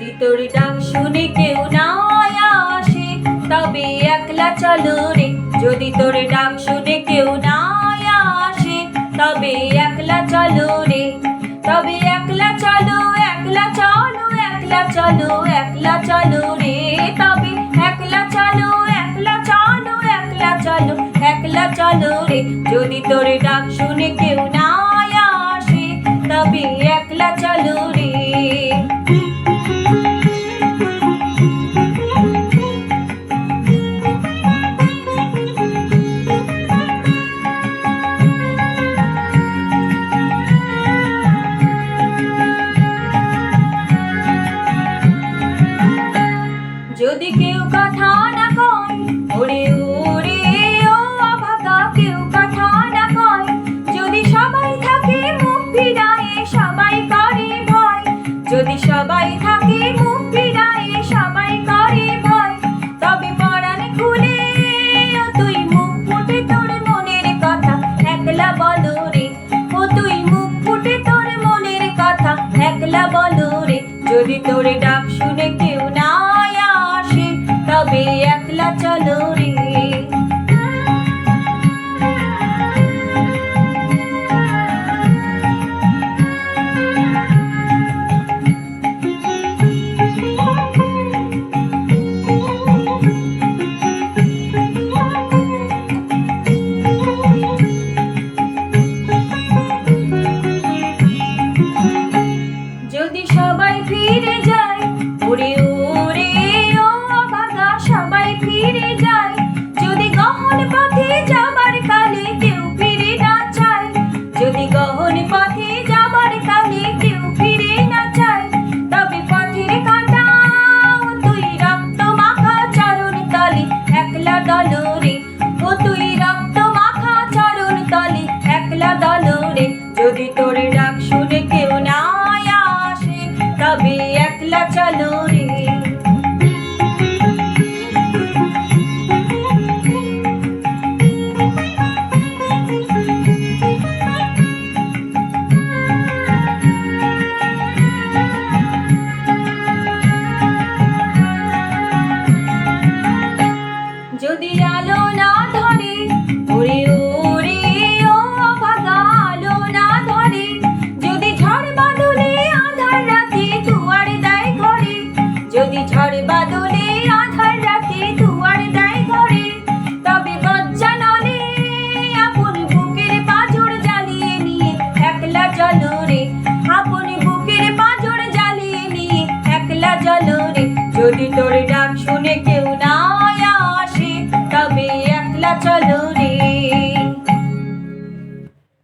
যদি তোর ডাক শুনে কেউ না আসে তবে একলা চলো রে। যদি তোর ডাক শুনে কেউ না আসে তবে একলা চলো রে। তবে একলা চলো, একলা চলো, একলা চলো, একলা চলো রে। তবে একলা চলো, একলা চলো, একলা চলো, একলা চলো রে। যদি তোর ডাক শুনে কেউ না আসে তবে একলা চলো রে। যদি কেউ কথা না কয় ওরে ওরে ও অভাগা, কেউ কথা না কয়, যদি সবাই থাকে মুখ ফিরায়ে সবাই করে ভয়, যদি সবাই থাকে মুখ ফিরায়ে সবাই করে ভয়, তবে পরাণ খুলে ও তুই মুখ ফুটে তোর মনের কথা একলা বলো রে। ও তুই মুখ ফুটে তোর মনের কথা একলা বলো রে। যদি তোর ডাক শুনে কেউ না আসে তবে একলা চলো।